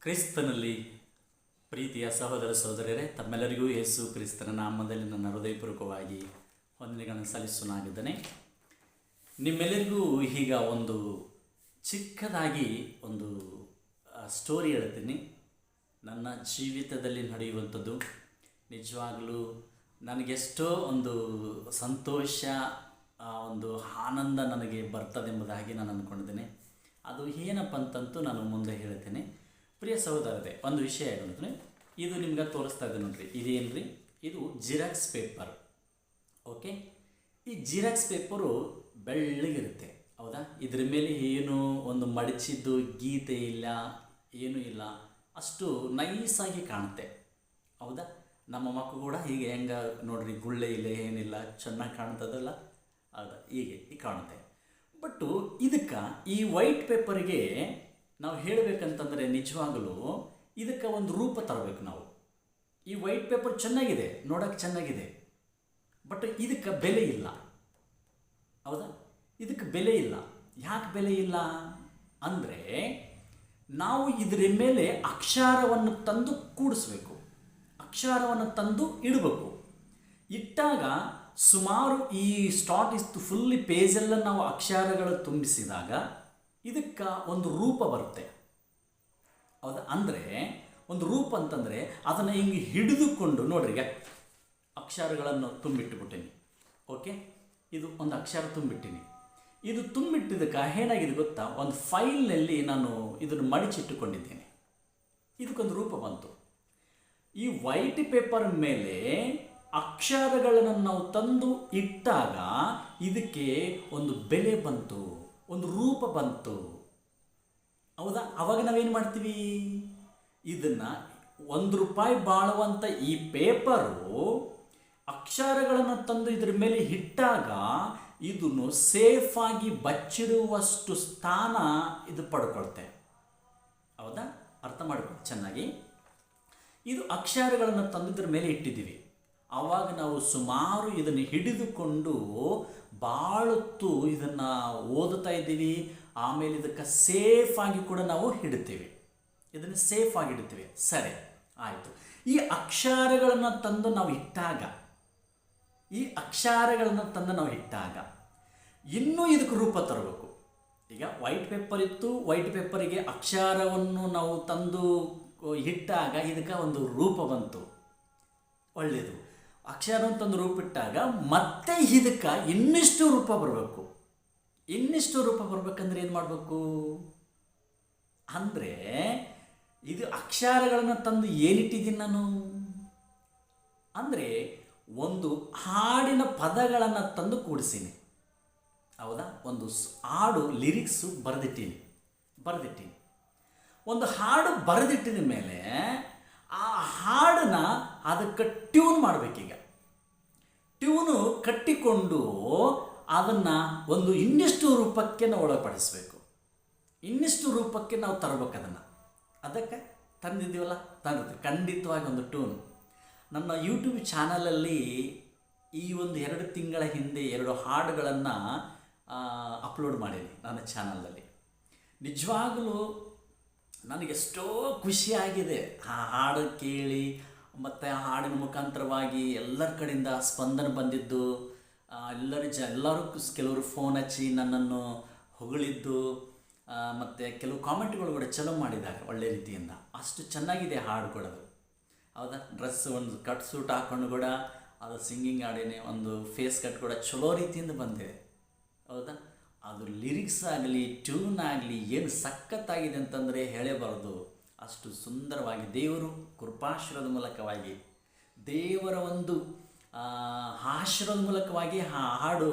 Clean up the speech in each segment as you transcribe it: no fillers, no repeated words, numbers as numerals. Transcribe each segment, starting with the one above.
ಕ್ರಿಸ್ತನಲ್ಲಿ ಪ್ರೀತಿಯ ಸಹೋದರ ಸಹೋದರರೇ, ತಮ್ಮೆಲ್ಲರಿಗೂ ಯೇಸು ಕ್ರಿಸ್ತನ ನಾಮದಲ್ಲಿ ನನ್ನ ಹೃದಯಪೂರ್ವಕವಾಗಿ ವಂದನೆಗಳನ್ನು ಸಲ್ಲಿಸುನಾಗಿದ್ದೇನೆ. ನಿಮ್ಮೆಲ್ಲರಿಗೂ ಈಗ ಒಂದು ಚಿಕ್ಕದಾಗಿ ಒಂದು ಸ್ಟೋರಿ ಹೇಳ್ತೀನಿ. ನನ್ನ ಜೀವಿತದಲ್ಲಿ ನಡೆಯುವಂಥದ್ದು ನಿಜವಾಗಲೂ ನನಗೆಷ್ಟೋ ಒಂದು ಸಂತೋಷ, ಒಂದು ಆನಂದ ನನಗೆ ಬರ್ತದೆಂಬುದಾಗಿ ನಾನು ಅಂದ್ಕೊಂಡಿದ್ದೇನೆ. ಅದು ಏನಪ್ಪ ಅಂತಂತೂ ನಾನು ಮುಂದೆ ಹೇಳ್ತೇನೆ. ಪ್ರಿಯ ಸಹೋದರರೇ, ಒಂದು ವಿಷಯ ಹೇಳಿದ್ರೆ ಇದು ನಿಮ್ಗೆ ತೋರಿಸ್ತಾ ಇದೆ ನೋಡ್ರಿ. ಇದೇನ್ರಿ, ಇದು ಜಿರಾಕ್ಸ್ ಪೇಪರ್. ಓಕೆ, ಈ ಜಿರಾಕ್ಸ್ ಪೇಪರು ಬೆಳ್ಳಗಿರುತ್ತೆ, ಹೌದಾ? ಇದ್ರ ಮೇಲೆ ಏನು ಒಂದು ಮಡಚಿದ್ದು ಗೀತೆ ಇಲ್ಲ, ಏನೂ ಇಲ್ಲ, ಅಷ್ಟು ನೈಸಾಗಿ ಕಾಣುತ್ತೆ, ಹೌದಾ? ನಮ್ಮ ಮಕ್ಕಳು ಕೂಡ ಹೀಗೆ ಹೆಂಗೆ ನೋಡ್ರಿ, ಗುಳ್ಳೆ ಇಲ್ಲ, ಏನಿಲ್ಲ, ಚೆನ್ನಾಗಿ ಕಾಣ್ತದಲ್ಲ, ಹೌದಾ? ಹೀಗೆ ಕಾಣುತ್ತೆ. ಬಟ್ಟು ಇದಕ್ಕೆ ಈ ವೈಟ್ ಪೇಪರಿಗೆ ನಾವು ಹೇಳಬೇಕಂತಂದರೆ ನಿಜವಾಗಲೂ ಇದಕ್ಕೆ ಒಂದು ರೂಪ ತರಬೇಕು ನಾವು. ಈ ವೈಟ್ ಪೇಪರ್ ಚೆನ್ನಾಗಿದೆ, ನೋಡೋಕ್ಕೆ ಚೆನ್ನಾಗಿದೆ, ಬಟ್ ಇದಕ್ಕೆ ಬೆಲೆ ಇಲ್ಲ, ಹೌದಾ? ಇದಕ್ಕೆ ಬೆಲೆ ಇಲ್ಲ. ಯಾಕೆ ಬೆಲೆ ಇಲ್ಲ ಅಂದರೆ ನಾವು ಇದರ ಮೇಲೆ ಅಕ್ಷರವನ್ನು ತಂದು ಕೂಡಿಸ್ಬೇಕು, ಅಕ್ಷರವನ್ನು ತಂದು ಇಡಬೇಕು. ಇಟ್ಟಾಗ ಸುಮಾರು ಈ ಸ್ಟಾರ್ಟ್ ಇಷ್ಟು ಫುಲ್ಲಿ ಪೇಜೆಲ್ಲ ನಾವು ಅಕ್ಷರಗಳು ತುಂಬಿಸಿದಾಗ ಇದಕ್ಕೆ ಒಂದು ರೂಪ ಬರುತ್ತೆ, ಹೌದಾ? ಅಂದರೆ ಒಂದು ರೂಪ ಅಂತಂದರೆ ಅದನ್ನು ಹಿಂಗೆ ಹಿಡಿದುಕೊಂಡು ನೋಡ್ರಿ, ಈಗ ಅಕ್ಷರಗಳನ್ನು ತುಂಬಿಟ್ಟುಬಿಟ್ಟೀನಿ. ಓಕೆ, ಇದು ಒಂದು ಅಕ್ಷರ ತುಂಬಿಟ್ಟಿನಿ. ಇದು ತುಂಬಿಟ್ಟಿದ್ದಕ್ಕೆ ಏನಾಗಿದೆ ಗೊತ್ತಾ, ಒಂದು ಫೈಲ್ನಲ್ಲಿ ನಾನು ಇದನ್ನು ಮಡಿಚಿಟ್ಟುಕೊಂಡಿದ್ದೇನೆ. ಇದಕ್ಕೊಂದು ರೂಪ ಬಂತು. ಈ ವೈಟ್ ಪೇಪರ್ ಮೇಲೆ ಅಕ್ಷರಗಳನ್ನು ನಾವು ತಂದು ಇಟ್ಟಾಗ ಇದಕ್ಕೆ ಒಂದು ಬೆಲೆ ಬಂತು, ಒಂದು ರೂಪ ಬಂತು, ಹೌದಾ? ಅವಾಗ ನಾವೇನು ಮಾಡ್ತೀವಿ, ಇದನ್ನು ₹1 ಬಾಳುವಂಥ ಈ ಪೇಪರು ಅಕ್ಷರಗಳನ್ನು ತಂದು ಇದ್ರ ಮೇಲೆ ಇಟ್ಟಾಗ ಇದನ್ನು ಸೇಫಾಗಿ ಬಚ್ಚಿಡುವಷ್ಟು ಸ್ಥಾನ ಇದು ಪಡ್ಕೊಳ್ತೆ, ಹೌದಾ? ಅರ್ಥ ಮಾಡ್ಕೊಳ್ಳಿ ಚೆನ್ನಾಗಿ. ಇದು ಅಕ್ಷರಗಳನ್ನು ತಂದು ಇದ್ರ ಮೇಲೆ ಇಟ್ಟಿದ್ದೀವಿ. ಆವಾಗ ನಾವು ಸುಮಾರು ಇದನ್ನು ಹಿಡಿದುಕೊಂಡು ಭಾಳೊತ್ತು ಇದನ್ನು ಓದುತ್ತಾ ಇದ್ದೀವಿ. ಆಮೇಲೆ ಇದಕ್ಕೆ ಸೇಫಾಗಿ ಕೂಡ ನಾವು ಇಡ್ತೀವಿ, ಇದನ್ನು ಸೇಫಾಗಿ ಇಡ್ತೀವಿ. ಸರಿ, ಆಯಿತು. ಈ ಅಕ್ಷರಗಳನ್ನು ತಂದು ನಾವು ಇಟ್ಟಾಗ, ಈ ಅಕ್ಷರಗಳನ್ನು ತಂದು ನಾವು ಇಟ್ಟಾಗ ಇನ್ನೂ ಇದಕ್ಕೆ ರೂಪ ತರಬೇಕು. ಈಗ ವೈಟ್ ಪೇಪರ್ ಇತ್ತು, ವೈಟ್ ಪೇಪರಿಗೆ ಅಕ್ಷರವನ್ನು ನಾವು ತಂದು ಇಟ್ಟಾಗ ಇದಕ್ಕೆ ಒಂದು ರೂಪ ಬಂತು, ಒಳ್ಳೆಯದು. ಅಕ್ಷರವನ್ನು ತಂದು ರೂಪ ಇಟ್ಟಾಗ ಮತ್ತೆ ಇದಕ್ಕೆ ಇನ್ನಿಷ್ಟು ರೂಪ ಬರಬೇಕು. ಇನ್ನಿಷ್ಟು ರೂಪ ಬರಬೇಕಂದ್ರೆ ಏನು ಮಾಡಬೇಕು ಅಂದರೆ, ಇದು ಅಕ್ಷರಗಳನ್ನು ತಂದು ಏನಿಟ್ಟಿದ್ದೀನಿ ನಾನು ಅಂದರೆ ಒಂದು ಹಾಡಿನ ಪದಗಳನ್ನು ತಂದು ಕೂಡಿಸೀನಿ, ಹೌದಾ? ಒಂದು ಹಾಡು ಲಿರಿಕ್ಸು ಬರೆದಿಟ್ಟೀನಿ. ಒಂದು ಹಾಡು ಬರೆದಿಟ್ಟಿದ ಮೇಲೆ ಆ ಹಾಡನ್ನ ಅದಕ್ಕೆ ಟ್ಯೂನ್ ಮಾಡಬೇಕೀಗ. ಟ್ಯೂನು ಕಟ್ಟಿಕೊಂಡು ಅದನ್ನು ಒಂದು ಇನ್ನಿಷ್ಟು ರೂಪಕ್ಕೆ ನಾವು ಒಳಪಡಿಸಬೇಕು, ಇನ್ನಿಷ್ಟು ರೂಪಕ್ಕೆ ನಾವು ತರಬೇಕು. ಅದಕ್ಕೆ ತಂದಿದ್ದೀವಲ್ಲ, ತಂದಿರ್ತೀವಿ ಖಂಡಿತವಾಗಿ ಒಂದು ಟ್ಯೂನ್. ನನ್ನ ಯೂಟ್ಯೂಬ್ ಚಾನಲಲ್ಲಿ ಈ ಒಂದು 2 ತಿಂಗಳ ಹಿಂದೆ 2 ಹಾಡುಗಳನ್ನು ಅಪ್ಲೋಡ್ ಮಾಡೀನಿ ನನ್ನ ಚಾನಲಲ್ಲಿ. ನಿಜವಾಗಲೂ ನನಗೆಷ್ಟೋ ಖುಷಿಯಾಗಿದೆ ಆ ಹಾಡು ಕೇಳಿ, ಮತ್ತು ಆ ಹಾಡಿನ ಮುಖಾಂತರವಾಗಿ ಎಲ್ಲರ ಕಡೆಯಿಂದ ಸ್ಪಂದನೆ ಬಂದಿದ್ದು. ಎಲ್ಲರೂ ಕೆಲವರು ಫೋನ್ ಹಚ್ಚಿ ನನ್ನನ್ನು ಹೊಗಳಿದ್ದು, ಮತ್ತು ಕೆಲವು ಕಾಮೆಂಟ್ಗಳು ಕೂಡ ಚಲೋ ಮಾಡಿದ್ದಾರೆ ಒಳ್ಳೆ ರೀತಿಯಿಂದ. ಅಷ್ಟು ಚೆನ್ನಾಗಿದೆ ಹಾಡುಗಳದು, ಹೌದಾ? ಡ್ರೆಸ್ ಒಂದು ಕಟ್ ಸೂಟ್ ಹಾಕ್ಕೊಂಡು ಕೂಡ ಅದು ಸಿಂಗಿಂಗ್ ಹಾಡೇನೆ, ಒಂದು ಫೇಸ್ ಕಟ್ ಕೂಡ ಚಲೋ ರೀತಿಯಿಂದ ಬಂದಿದೆ, ಹೌದಾ? ಅದು ಲಿರಿಕ್ಸ್ ಆಗಲಿ, ಟ್ಯೂನ್ ಆಗಲಿ, ಏನು ಸಖತ್ತಾಗಿದೆ ಅಂತಂದರೆ ಹೇಳಬಾರ್ದು. ಅಷ್ಟು ಸುಂದರವಾಗಿ ದೇವರು ಕೃಪಾಶೀರ್ವಾದ ಮೂಲಕವಾಗಿ, ದೇವರ ಒಂದು ಆಶೀರ್ವಾದ ಮೂಲಕವಾಗಿ ಆ ಹಾಡು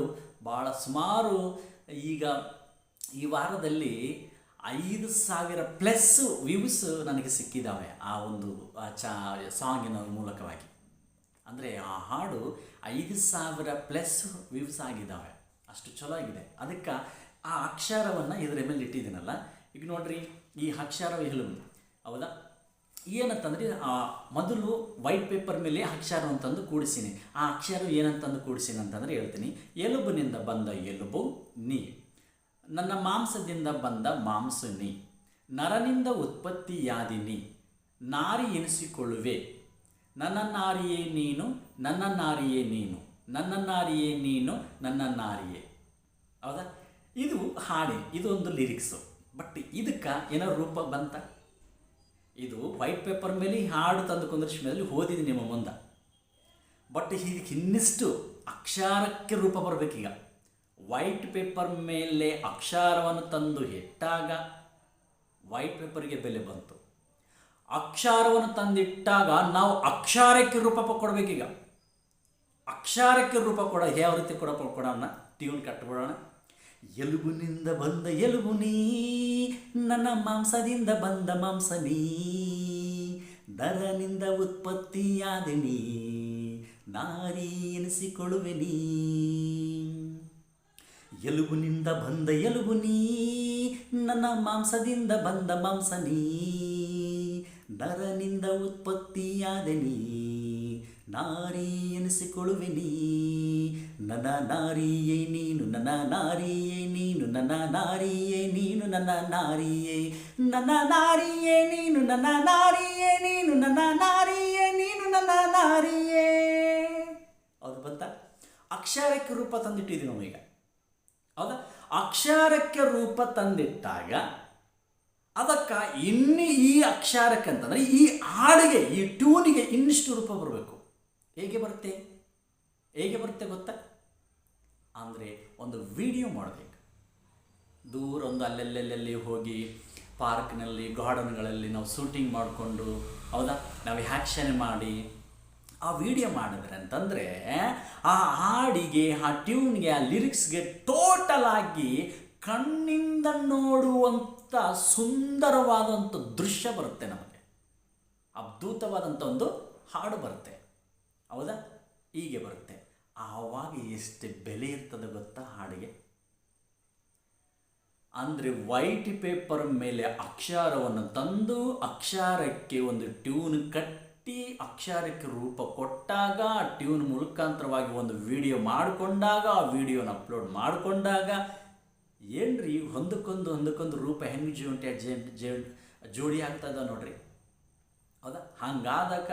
ಭಾಳ ಸುಮಾರು ಈಗ ಈ ವಾರದಲ್ಲಿ 5,000+ ವ್ಯೂಸ್ ನನಗೆ ಸಿಕ್ಕಿದ್ದಾವೆ ಆ ಒಂದು ಸಾಂಗಿನ ಮೂಲಕವಾಗಿ. ಅಂದರೆ ಆ ಹಾಡು 5,000+ ವ್ಯೂಸ್ ಆಗಿದ್ದಾವೆ, ಅಷ್ಟು ಚಲೋ ಆಗಿದೆ. ಅದಕ್ಕೆ ಆ ಅಕ್ಷರವನ್ನು ಇದರ ಮೇಲೆ ಇಟ್ಟಿದ್ದೀನಲ್ಲ, ಈಗ ನೋಡ್ರಿ, ಈ ಅಕ್ಷರ ಎಲುಬು, ಹೌದಾ? ಏನಂತಂದರೆ ಮೊದಲು ವೈಟ್ ಪೇಪರ್ ಮೇಲೆ ಅಕ್ಷರವನ್ನು ತಂದು ಕೂಡಿಸೀನಿ. ಆ ಅಕ್ಷರ ಏನಂತಂದು ಕೂಡಿಸೀನಿ ಅಂತಂದರೆ ಹೇಳ್ತೀನಿ. ಎಲುಬಿನಿಂದ ಬಂದ ಎಲುಬು ನೀ, ನನ್ನ ಮಾಂಸದಿಂದ ಬಂದ ಮಾಂಸ ನೀ, ನರನಿಂದ ಉತ್ಪತ್ತಿಯಾದಿನಿ, ನಾರಿ ಎನಿಸಿಕೊಳ್ಳುವೆ, ನನ್ನ ನಾರಿಯೇ ನೀನು, ನನ್ನ ನಾರಿಯೇ ನೀನು, ನನ್ನ ನಾರಿಯೇ ನೀನು, ನನ್ನ ನಾರಿಯೇ. ಹೌದಾ? ಇದು ಹಾಡಿ, ಇದೊಂದು ಲಿರಿಕ್ಸು. ಬಟ್ ಇದಕ್ಕೆ ಏನೋ ರೂಪ ಬಂತ? ಇದು ವೈಟ್ ಪೇಪರ್ ಮೇಲೆ ಹಾಡು ತಂದು ಕುಂದ್ರಿಸಿ ಮೇಲೆ ಓದಿದ್ದೀನಿ ನಿಮ್ಮ ಮುಂದೆ. ಬಟ್ ಇದಕ್ಕೆ ಇನ್ನಿಷ್ಟು ಅಕ್ಷರಕ್ಕೆ ರೂಪ ಬರಬೇಕೀಗ. ವೈಟ್ ಪೇಪರ್ ಮೇಲೆ ಅಕ್ಷರವನ್ನು ತಂದು ಇಟ್ಟಾಗ ವೈಟ್ ಪೇಪರ್ಗೆ ಬೆಲೆ ಬಂತು. ಅಕ್ಷರವನ್ನು ತಂದಿಟ್ಟಾಗ ನಾವು ಅಕ್ಷರಕ್ಕೆ ರೂಪ ಕೊಡಬೇಕೀಗ. ಅಕ್ಷರಕ್ಕೆ ರೂಪ ಕೊಡ ಯಾವ ರೀತಿ ಕೊಡೋಣ? ಟ್ಯೂನ್ ಕಟ್ಬಿಡೋಣ. ಎಲುಬಿನಿಂದ ಬಂದ ಎಲುಬು ನೀ, ನನ್ನ ಮಾಂಸದಿಂದ ಬಂದ ಮಾಂಸ ನೀ, ನರನಿಂದ ಉತ್ಪತ್ತಿಯಾದೆ ನೀ, ನಾರಿ ಎನಿಸಿಕೊಳ್ಳುವೆ ನೀ. ಎಲುಬಿನಿಂದ ಬಂದ ಎಲುಬು ನೀ, ನನ್ನ ಮಾಂಸದಿಂದ ಬಂದ ಮಾಂಸ ನೀ, ನರನಿಂದ ಉತ್ಪತ್ತಿಯಾದೆ ನೀ, ನಾರಿ ಎನಿಸಿಕೊಳ್ಳುವೆ ನೀ. ನನ್ನ ನಾರಿಯೇ ನೀನು, ನನ್ನ ನಾರಿಯೇ ನೀನು, ನನ್ನ ನಾರಿಯೇ ನೀನು, ನನ್ನ ನಾರಿಯೇ, ನನ್ನ ನಾರಿಯೇ ನೀನು, ನನ್ನ ನಾರಿಯೇ ನೀನು, ನನ್ನ ನಾರಿಯೇ ನೀನು, ನನ್ನ ನಾರಿಯೇ. ಹೌದು ಬಂತ? ಅಕ್ಷರಕ್ಕೆ ರೂಪ ತಂದಿಟ್ಟಿದ್ದೀವಿ ನಾವೀಗ. ಹೌದಾ? ಅಕ್ಷರಕ್ಕೆ ರೂಪ ತಂದಿಟ್ಟಾಗ ಅದಕ್ಕೆ ಇನ್ನು ಈ ಅಕ್ಷರಕ್ಕೆ ಅಂತಂದರೆ ಈ ಹಾಡಿಗೆ, ಈ ಟ್ಯೂನಿಗೆ ಇನ್ನಿಷ್ಟು ರೂಪ ಬರಬೇಕು. ಹೇಗೆ ಬರುತ್ತೆ ಗೊತ್ತಾ? ಅಂದರೆ ಒಂದು ವಿಡಿಯೋ ಮಾಡಬೇಕು. ದೂರ ಒಂದು ಅಲ್ಲೆಲ್ಲೆಲ್ಲಿ ಹೋಗಿ ಪಾರ್ಕ್ನಲ್ಲಿ, ಗಾರ್ಡನ್ಗಳಲ್ಲಿ ನಾವು ಶೂಟಿಂಗ್ ಮಾಡಿಕೊಂಡು, ಹೌದಾ, ನಾವು ಆ್ಯಕ್ಷನ್ ಮಾಡಿ ಆ ವಿಡಿಯೋ ಮಾಡಿದ್ರೆ ಅಂತಂದರೆ ಆ ಹಾಡಿಗೆ, ಆ ಟ್ಯೂನ್ಗೆ, ಆ ಲಿರಿಕ್ಸ್ಗೆ ಟೋಟಲ್ ಆಗಿ ಕಣ್ಣಿಂದ ನೋಡುವಂಥ ಸುಂದರವಾದಂಥ ದೃಶ್ಯ ಬರುತ್ತೆ, ನಮಗೆ ಅದ್ಭುತವಾದಂಥ ಒಂದು ಹಾಡು ಬರುತ್ತೆ. ಹೌದಾ? ಹೀಗೆ ಬರುತ್ತೆ. ಆವಾಗ ಎಷ್ಟು ಬೆಲೆ ಇರ್ತದೆ ಗೊತ್ತಾ ಹಾಡಿಗೆ? ಅಂದರೆ ವೈಟ್ ಪೇಪರ್ ಮೇಲೆ ಅಕ್ಷರವನ್ನು ತಂದು ಅಕ್ಷರಕ್ಕೆ ಒಂದು ಟ್ಯೂನ್ ಕಟ್ಟಿ ಅಕ್ಷರಕ್ಕೆ ರೂಪ ಕೊಟ್ಟಾಗ, ಆ ಟ್ಯೂನ್ ಮುಖಾಂತರವಾಗಿ ಒಂದು ವಿಡಿಯೋ ಮಾಡಿಕೊಂಡಾಗ, ಆ ವಿಡಿಯೋನ ಅಪ್ಲೋಡ್ ಮಾಡಿಕೊಂಡಾಗ ಏನ್ರಿ ಒಂದಕ್ಕೊಂದು ರೂಪ ಹೆಂಗೆ ಜೋಡಿ ಆಗ್ತದ ನೋಡ್ರಿ. ಹೌದಾ? ಹಂಗಾದಾಗ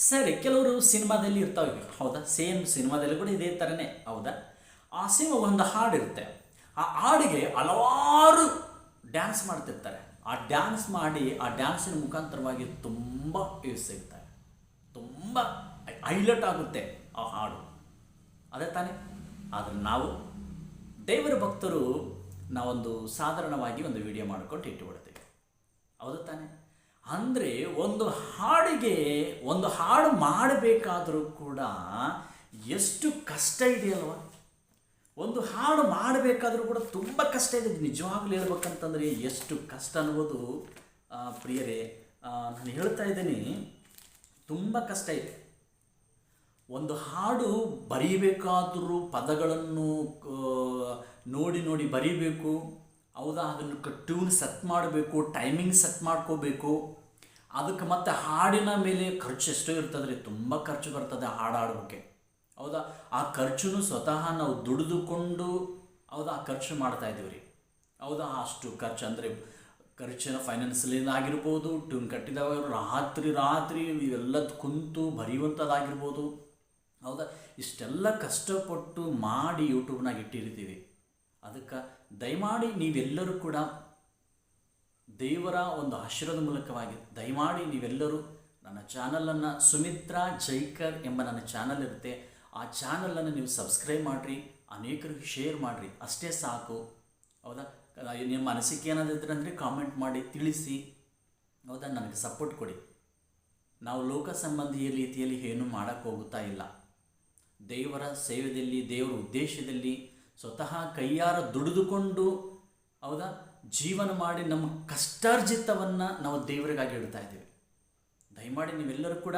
ಸರಿ, ಕೆಲವರು ಸಿನಿಮಾದಲ್ಲಿ ಇರ್ತಾವೆ. ಹೌದಾ? ಸೇಮ್ ಸಿನಿಮಾದಲ್ಲಿ ಕೂಡ ಇದೇ ಥರನೇ. ಹೌದಾ? ಆ ಸಿನಿಮಾ ಒಂದು ಹಾಡಿರುತ್ತೆ. ಆ ಹಾಡಿಗೆ ಹಲವಾರು ಡ್ಯಾನ್ಸ್ ಮಾಡ್ತಿರ್ತಾರೆ. ಆ ಡ್ಯಾನ್ಸ್ ಮಾಡಿ ಆ ಡ್ಯಾನ್ಸಿನ ಮುಖಾಂತರವಾಗಿ ತುಂಬ ವ್ಯೂಸ್ ಸಿಗ್ತಾರೆ, ತುಂಬ ಹೈಲೈಟ್ ಆಗುತ್ತೆ ಆ ಹಾಡು. ಅದೇ ತಾನೇ? ಆದರೆ ನಾವು ದೇವರ ಭಕ್ತರು ನಾವೊಂದು ಸಾಧಾರಣವಾಗಿ ಒಂದು ವಿಡಿಯೋ ಮಾಡ್ಕೊಂಡು ಇಟ್ಟುಬಿಡ್ತೀವಿ. ಹೌದು ತಾನೇ? ಅಂದರೆ ಒಂದು ಹಾಡಿಗೆ, ಒಂದು ಹಾಡು ಮಾಡಬೇಕಾದರೂ ಕೂಡ ಎಷ್ಟು ಕಷ್ಟ ಇದೆಯಲ್ವ? ಒಂದು ಹಾಡು ಮಾಡಬೇಕಾದ್ರೂ ಕೂಡ ತುಂಬ ಕಷ್ಟ ಇದೆ. ನಿಜವಾಗ್ಲೂ ಹೇಳ್ಬೇಕಂತಂದರೆ ಎಷ್ಟು ಕಷ್ಟ ಅನ್ನೋದು ಪ್ರಿಯರೇ, ನಾನು ಹೇಳ್ತಾ ಇದ್ದೀನಿ, ತುಂಬ ಕಷ್ಟ ಇದೆ. ಒಂದು ಹಾಡು ಬರೀಬೇಕಾದರೂ ಪದಗಳನ್ನು ನೋಡಿ ಬರೀಬೇಕು. ಹೌದಾ? ಅದನ್ನು ಟ್ಯೂನ್ ಸೆಟ್ ಮಾಡಬೇಕು, ಟೈಮಿಂಗ್ ಸೆಟ್ ಮಾಡ್ಕೋಬೇಕು. ಅದಕ್ಕೆ ಮತ್ತು ಹಾಡಿನ ಮೇಲೆ ಖರ್ಚು ಎಷ್ಟೋ ಇರ್ತದೆ ರೀ, ತುಂಬ ಖರ್ಚು ಬರ್ತದೆ ಹಾಡಾಡೋಕ್ಕೆ. ಹೌದಾ? ಆ ಖರ್ಚು ಸ್ವತಃ ನಾವು ದುಡಿದುಕೊಂಡು, ಹೌದಾ, ಆ ಖರ್ಚು ಮಾಡ್ತಾಯಿದ್ದೀವಿ ರೀ. ಹೌದಾ? ಅಷ್ಟು ಖರ್ಚು ಅಂದರೆ ಖರ್ಚಿನ ಫೈನಾನ್ಸಿಯಲಿಂದ ಆಗಿರ್ಬೋದು, ಟ್ಯೂನ್ ಕಟ್ಟಿದವ ರಾತ್ರಿ ಇವೆಲ್ಲ ಕುಂತು ಬರೆಯುವಂಥದ್ದಾಗಿರ್ಬೋದು. ಹೌದಾ? ಇಷ್ಟೆಲ್ಲ ಕಷ್ಟಪಟ್ಟು ಮಾಡಿ ಯೂಟ್ಯೂಬ್ನಾಗ ಇಟ್ಟಿರ್ತೀವಿ. ಅದಕ್ಕೆ ದಯಮಾಡಿ ನೀವೆಲ್ಲರೂ ಕೂಡ ದೇವರ ಒಂದು ಆಶೀರ್ವಾದ ಮೂಲಕವಾಗಿ ದಯಮಾಡಿ ನೀವೆಲ್ಲರೂ ನನ್ನ ಚಾನಲನ್ನು, ಸುಮಿತ್ರಾ ಜೈಕರ್ ಎಂಬ ನನ್ನ ಚಾನಲ್ ಇರುತ್ತೆ, ಆ ಚಾನಲನ್ನು ನೀವು ಸಬ್ಸ್ಕ್ರೈಬ್ ಮಾಡಿರಿ, ಅನೇಕರಿಗೆ ಶೇರ್ ಮಾಡಿರಿ. ಅಷ್ಟೇ ಸಾಕು. ಹೌದಾ? ನಿಮ್ಮ ಅನಿಸಿಕೆ ಏನಾದಿದ್ರೆ ಅಂದರೆ ಕಾಮೆಂಟ್ ಮಾಡಿ ತಿಳಿಸಿ. ಹೌದಾ? ನನಗೆ ಸಪೋರ್ಟ್ ಕೊಡಿ. ನಾವು ಲೋಕ ಸಂಬಂಧಿಯ ರೀತಿಯಲ್ಲಿ ಏನೂ ಮಾಡೋಕ್ಕೆ ಹೋಗುತ್ತಾ ಇಲ್ಲ. ದೇವರ ಸೇವೆಯಲ್ಲಿ, ದೇವರ ಉದ್ದೇಶದಲ್ಲಿ ಸ್ವತಃ ಕೈಯಾರ ದುಡಿದುಕೊಂಡು, ಹೌದಾ, ಜೀವನ ಮಾಡಿ ನಮ್ಮ ಕಷ್ಟಾರ್ಜಿತವನ್ನು ನಾವು ದೇವರಿಗಾಗಿ ಇಡ್ತಾ ಇದ್ದೀವಿ. ದಯಮಾಡಿ ನೀವೆಲ್ಲರೂ ಕೂಡ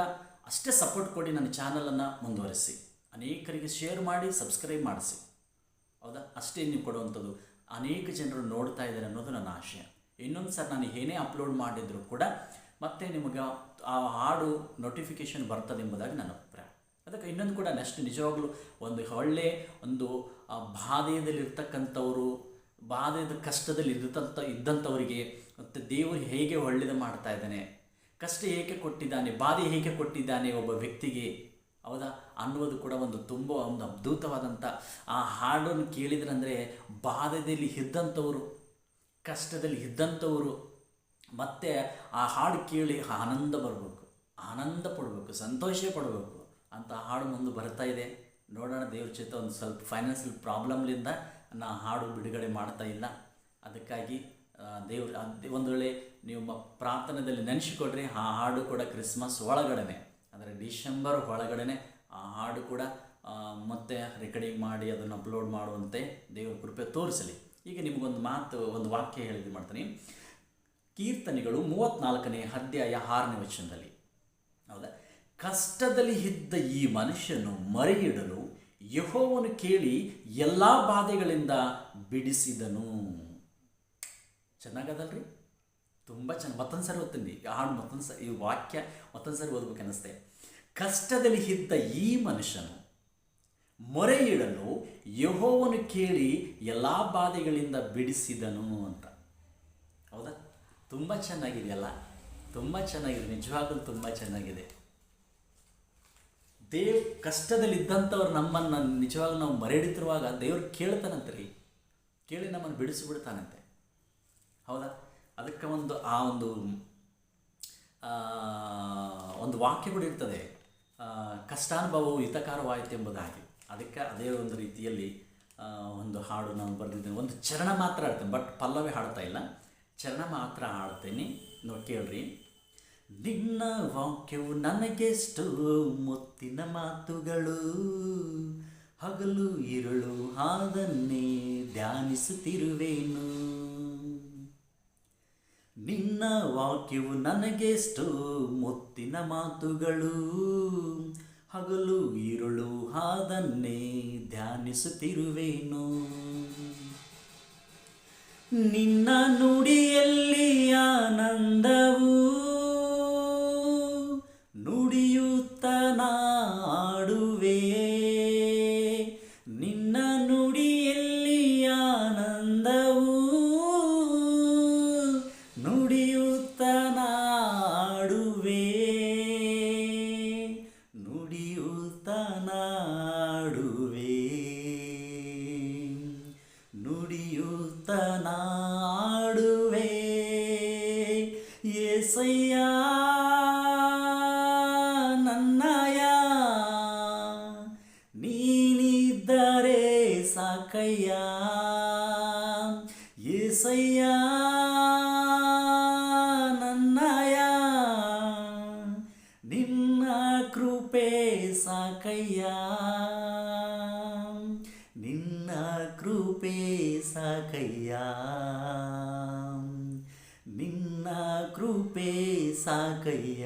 ಅಷ್ಟೇ ಸಪೋರ್ಟ್ ಕೊಡಿ. ನನ್ನ ಚಾನಲನ್ನು ಮುಂದುವರಿಸಿ, ಅನೇಕರಿಗೆ ಶೇರ್ ಮಾಡಿ, ಸಬ್ಸ್ಕ್ರೈಬ್ ಮಾಡಿಸಿ. ಹೌದಾ? ಅಷ್ಟೇ ನೀವು ಕೊಡುವಂಥದ್ದು. ಅನೇಕ ಜನರು ನೋಡ್ತಾ ಇದ್ದಾರೆ ಅನ್ನೋದು ನನ್ನ ಆಶಯ. ಇನ್ನೊಂದು ಸರ್ ನಾನು ಏನೇ ಅಪ್ಲೋಡ್ ಮಾಡಿದರೂ ಕೂಡ ಮತ್ತೆ ನಿಮಗೆ ಆ ಹಾಡು ನೋಟಿಫಿಕೇಷನ್ ಬರ್ತದೆ ಎಂಬುದಾಗಿ ನನ್ನ ಅಭಿಪ್ರಾಯ. ಅದಕ್ಕೆ ಇನ್ನೊಂದು ಕೂಡ ನೆಕ್ಸ್ಟ್ ನಿಜವಾಗ್ಲೂ ಒಂದು ಒಳ್ಳೆಯ ಒಂದು ಬಾಧೆಯಲ್ಲಿರ್ತಕ್ಕಂಥವರು, ಬಾಧೆಯ ಕಷ್ಟದಲ್ಲಿ ಇದ್ದಂಥವರಿಗೆ ಮತ್ತು ದೇವರು ಹೇಗೆ ಒಳ್ಳೆಯದು ಮಾಡ್ತಾ ಇದ್ದಾನೆ, ಕಷ್ಟ ಏಕೆ ಕೊಟ್ಟಿದ್ದಾನೆ, ಬಾಧೆ ಹೇಗೆ ಕೊಟ್ಟಿದ್ದಾನೆ ಒಬ್ಬ ವ್ಯಕ್ತಿಗೆ, ಹೌದಾ ಅನ್ನುವುದು ಕೂಡ ತುಂಬ ಒಂದು ಅದ್ಭುತವಾದಂಥ ಆ ಹಾಡನ್ನು ಕೇಳಿದ್ರಂದರೆ ಬಾಧೆಯಲ್ಲಿ ಇದ್ದಂಥವರು, ಕಷ್ಟದಲ್ಲಿ ಇದ್ದಂಥವರು ಮತ್ತು ಆ ಹಾಡು ಕೇಳಿ ಆನಂದ ಬರಬೇಕು, ಆನಂದ ಪಡಬೇಕು, ಸಂತೋಷ ಪಡಬೇಕು ಅಂತ ಹಾಡು ಮುಂದೆ ಬರ್ತಾ ಇದೆ. ನೋಡೋಣ, ದೇವ್ರ ಚಿತ್ತ ಒಂದು ಸ್ವಲ್ಪ ಫೈನಾನ್ಷಿಯಲ್ ಪ್ರಾಬ್ಲಮ್ಲಿಂದ ಹಾಡು ಬಿಡುಗಡೆ ಮಾಡ್ತಾ ಇಲ್ಲ. ಅದಕ್ಕಾಗಿ ದೇವ್ರು ಒಂದು ವೇಳೆ ನೀವು ಪ್ರಾರ್ಥನೆಯಲ್ಲಿ ನೆನೆಸಿಕೊಡ್ರಿ, ಆ ಹಾಡು ಕೂಡ ಕ್ರಿಸ್ಮಸ್ ಒಳಗಡೆ ಅಂದರೆ ಡಿಸೆಂಬರ್ ಒಳಗಡೆ ಆ ಹಾಡು ಕೂಡ ಮತ್ತೆ ರೆಕಾರ್ಡಿಂಗ್ ಮಾಡಿ ಅದನ್ನು ಅಪ್ಲೋಡ್ ಮಾಡುವಂತೆ ದೇವರ ಕೃಪೆ ತೋರಿಸಲಿ. ಈಗ ನಿಮಗೊಂದು ಒಂದು ವಾಕ್ಯ ಹೇಳಿದ್ದು ಮಾಡ್ತೀನಿ. ಕೀರ್ತನೆಗಳು 34ನೇ ಅಧ್ಯಾಯ 6ನೇ ವಚನದಲ್ಲಿ, ಹೌದಾ, ಕಷ್ಟದಲ್ಲಿ ಇದ್ದ ಈ ಮನುಷ್ಯನು ಮರೆಯಿಡಲು ಯೆಹೋವನು ಕೇಳಿ ಎಲ್ಲ ಬಾಧೆಗಳಿಂದ ಬಿಡಿಸಿದನು. ಚೆನ್ನಾಗದಲ್ರಿ? ತುಂಬ ಚೆನ್ನಾಗಿ. ಮತ್ತೊಂದು ಸರಿ ಓದ್ತೀನಿ ಈ ಹಾಡು, ಮತ್ತೊಂದು ಸರಿ ಈ ವಾಕ್ಯ ಮತ್ತೊಂದು ಸರಿ ಓದ್ಬೇಕು ಅನ್ನಿಸ್ತೆ. ಕಷ್ಟದಲ್ಲಿ ಇದ್ದ ಈ ಮನುಷ್ಯನು ಮೊರೆಯಿಡಲು ಯೆಹೋವನು ಕೇಳಿ ಎಲ್ಲ ಬಾಧೆಗಳಿಂದ ಬಿಡಿಸಿದನು ಅಂತ. ಹೌದಾ? ತುಂಬ ಚೆನ್ನಾಗಿದೆಯಲ್ಲ, ತುಂಬ ಚೆನ್ನಾಗಿದೆ, ನಿಜವಾಗಲೂ ತುಂಬ ಚೆನ್ನಾಗಿದೆ. ಕಷ್ಟದಲ್ಲಿದ್ದಂಥವ್ರು ನಮ್ಮನ್ನು ನಿಜವಾಗ್ಲೂ ನಾವು ಮರೆಯಿಡುತ್ತಿರುವಾಗ ದೇವ್ರು ಕೇಳ್ತಾನಂತೆ ರೀ, ಕೇಳಿ ನಮ್ಮನ್ನು ಬಿಡಿಸಿಬಿಡ್ತಾನಂತೆ. ಹೌದಾ? ಅದಕ್ಕೆ ಒಂದು ವಾಕ್ಯ ಕೂಡ ಇರ್ತದೆ, ಕಷ್ಟಾನುಭವವು ಹಿತಕರವಾಯಿತು ಎಂಬುದಾಗಿ. ಅದಕ್ಕೆ ಅದೇ ಒಂದು ರೀತಿಯಲ್ಲಿ ಒಂದು ಹಾಡು ನಾನು ಬರೆದಿದ್ದೇನೆ. ಒಂದು ಚರಣ ಮಾತ್ರ ಹಾಡ್ತೇನೆ, ಬಟ್ ಪಲ್ಲವಿ ಹಾಡ್ತಾ ಇಲ್ಲ, ಚರಣ ಮಾತ್ರ ಹಾಡ್ತೇನೆ. ನೋಡಿ ಕೇಳ್ರಿ. ನಿನ್ನ ವಾಕ್ಯವು ನನಗೆಷ್ಟು ಮುತ್ತಿನ ಮಾತುಗಳು, ಹಗಲು ಇರುಳು ಅದನ್ನೇ ಧ್ಯಾನಿಸುತ್ತಿರುವೆನು. ನಿನ್ನ ವಾಕ್ಯವು ನನಗೆಷ್ಟು ಮುತ್ತಿನ ಮಾತುಗಳು, ಹಗಲು ಇರುಳು ಅದನ್ನೇ ಧ್ಯಾನಿಸುತ್ತಿರುವೆನು. ನಿನ್ನ ನುಡಿಯಲ್ಲಿ ಆನಂದವು, ನುಡಿಯುತ್ತ ನಾಡುವೆ. ನಿನ್ನ ನುಡಿಯಲ್ಲಿ ಆನಂದವು, ನುಡಿಯುತ್ತ ನಾಡುವೆ, ನುಡಿಯುತ್ತ ನಾಡುವೆ, ನುಡಿಯುತ್ತ ನಾಡುವೆ. యేసయ్య ನನ್ನಯ ನೀನಿದ್ದರೆ ಸಾಕಯ್ಯ. యేసయ్య ನನ್ನಯ ನಿನ್ನ ಕೃಪೆ ಸಾಕಯ್ಯ, ನಿನ್ನ ಕೃಪೆ ಸಾಕಯ್ಯ, ನಿನ್ನ ಕೃಪೆ ಸಾಕಯ್ಯ.